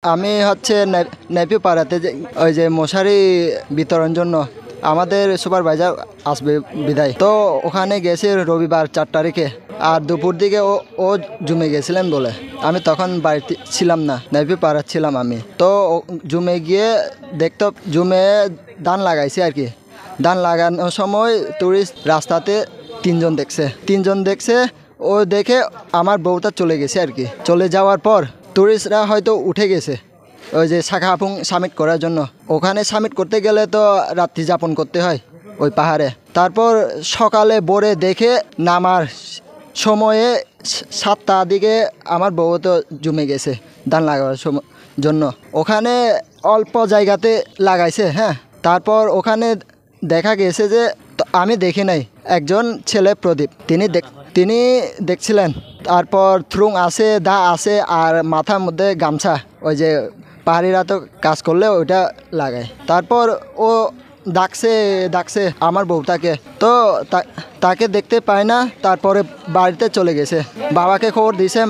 আমি হচ্ছে নেপি পাড়াতে ওই যে মশারি বিতরণ জন্য আমাদের সুপারভাইজার আসবে বিদায়, তো ওখানে গেছি রবিবার 4 তারিখে। আর দুপুর দিকে ও জুমে গেছিলেন বলে আমি তখন বাড়িতে ছিলাম না, নেপি পাড়া ছিলাম আমি। তো জুমে গিয়ে দেখতো জুমে ধান লাগাইছে আর কি। ধান লাগানোর সময় টুরিস্ট রাস্তাতে তিনজন দেখছে। ও দেখে আমার বউটা চলে গেছে আর কি। চলে যাওয়ার পর টুরিস্টরা হয়তো উঠে গেছে ওই যে শাখা আপুং সামিট করার জন্য। ওখানে সামিট করতে গেলে তো রাত্রি যাপন করতে হয় ওই পাহাড়ে। তারপর সকালে ভোরে দেখে নামার সময়ে 7টার দিকে আমার বউ তো জমে গেছে ধান লাগানোর জন্য। ওখানে অল্প জায়গাতে লাগাইছে, হ্যাঁ। তারপর ওখানে দেখা গেছে যে, আমি দেখি নাই, একজন ছেলে প্রদীপ তিনি দেখছিলেন। তারপর থ্রুং আছে, দা আছে, আর মাথার মধ্যে গামছা, ওই যে পাহাড়িরা তো কাজ করলে ওইটা লাগায়। তারপর ও ডাকছে আমার বউটাকে, তো তাকে দেখতে পায় না। তারপরে বাড়িতে চলে গেছে, বাবাকে খবর দিয়েছে,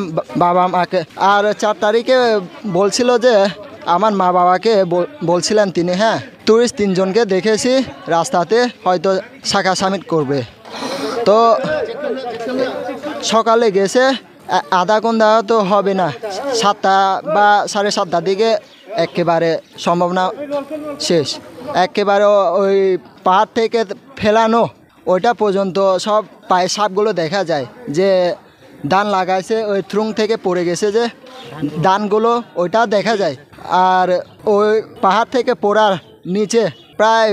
বাবা মাকে। আর 4 তারিখে বলছিল যে আমার মা বাবাকে বলছিলেন তিনি, হ্যাঁ, টুরিস্ট 3জনকে দেখেছি রাস্তাতে, হয়তো শাখা সামিট করবে। তো সকালে গেছে, আধা ঘন্টা তো হবে না, 7টা বা 7:30টার দিকে একেবারে সম্ভাবনা শেষ। একেবারে ওই পাহাড় থেকে ফেলানো ওইটা পর্যন্ত সব পায়ে সাপগুলো দেখা যায়, যে ধান লাগাইছে ওই থ্রুং থেকে পড়ে গেছে, যে ধানগুলো ওইটা দেখা যায়। আর ওই পাহাড় থেকে পড়ার নিচে প্রায়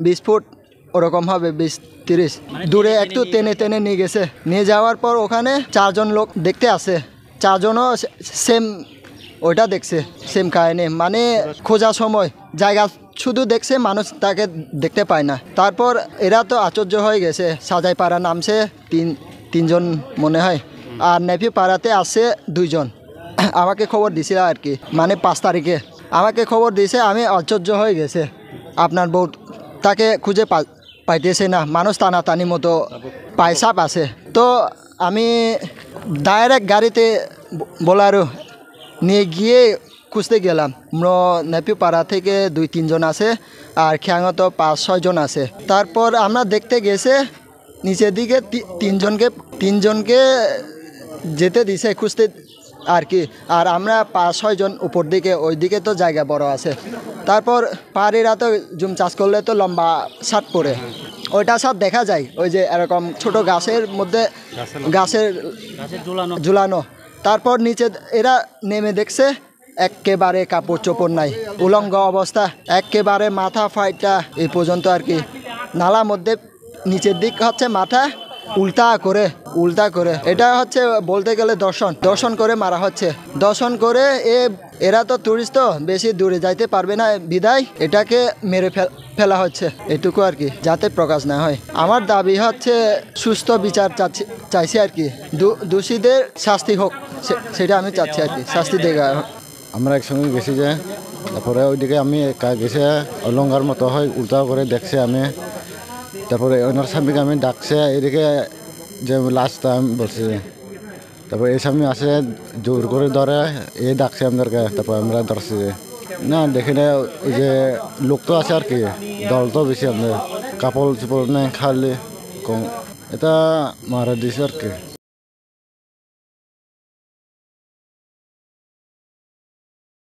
20 ফুট ওরকম হবে, 20-30 দূরে একটু টেনে নিয়ে গেছে। নিয়ে যাওয়ার পর ওখানে 4জন লোক দেখতে আসে, 4জনও সেম ওইটা দেখছে, সেম কাহিনী। মানে খোঁজার সময় জায়গা শুধু দেখছে, মানুষ তাকে দেখতে পায় না। তারপর এরা তো আশ্চর্য হয়ে গেছে, সাজাই পাড়া নামছে 3জন মনে হয়, আর নেপি পাড়াতে আসছে 2জন। আমাকে খবর দিছিল আর কি, মানে 5 তারিখে আমাকে খবর দিয়েছে। আমি আশ্চর্য হয়ে গেছে, আপনার বউ তাকে খুঁজে পাইতেছে না, মানুষ টানাটানি মতো পায়ে সাপ আছে। তো আমি ডাইরেক্ট গাড়িতে বোলারো নিয়ে গিয়ে খুঁজতে গেলাম। নেপি পাড়া থেকে 2-3জন আছে, আর খ্যাঙত 5-6জন আছে। তারপর আমরা দেখতে গেছে নিচের দিকে 3জনকে যেতে দিছে খুঁজতে আর কি। আর আমরা 5-6জন উপর দিকে, ওই দিকে তো জায়গা বড় আছে। তারপর পাহাড়িরা তো জুম চাষ করলে তো লম্বা ছাদ পড়ে, ওইটা ছাদ দেখা যায়, ওই যে এরকম ছোট গাছের মধ্যে গাছের ঝুলানো। তারপর নিচে এরা নেমে দেখছে একেবারে কাপড় চোপড় নাই, উলঙ্গ অবস্থা, একেবারে মাথা ফাইটা এই পর্যন্ত আর কি। নালার মধ্যে নিচের দিক হচ্ছে মাথা উল্টা করে এটা হচ্ছে বলতে গেলে দর্শন করে মারা হচ্ছে। দর্শন করে এরা তো টুরিস্ট, তো বেশি দূরে যাইতে পারবে না, বিদায় এটাকে মেরে ফেলা হচ্ছে, এটুকু আর কি, যাতে প্রকাশ না হয়। আমার দাবি হচ্ছে সুস্থ বিচার চাইছি আর কি, দোষীদের শাস্তি হোক, সেটা আমি চাচ্ছি আর কি, শাস্তি দেওয়া হোক। আমরা একসঙ্গে গেছি, যে তারপরে ওইদিকে আমি একা গেছে, অলঙ্কার মতো হয় উল্টা করে দেখছে আমি। তারপরে ওনার স্বামীকে আমি ডাকছে, এদিকে যে লাস্ট আমি বলছি। তারপর এই স্বামী আসে, জোর করে ধরে, ডাকছে আমাদেরকে। তারপর আমরা ধরছি না, দেখি না, ওই যে লোক তো আছে আর কি, দল তো বেশি, আমাদের কাপড় চোপড় নেই, খালি কম, এটা মারা দিছে আর কি।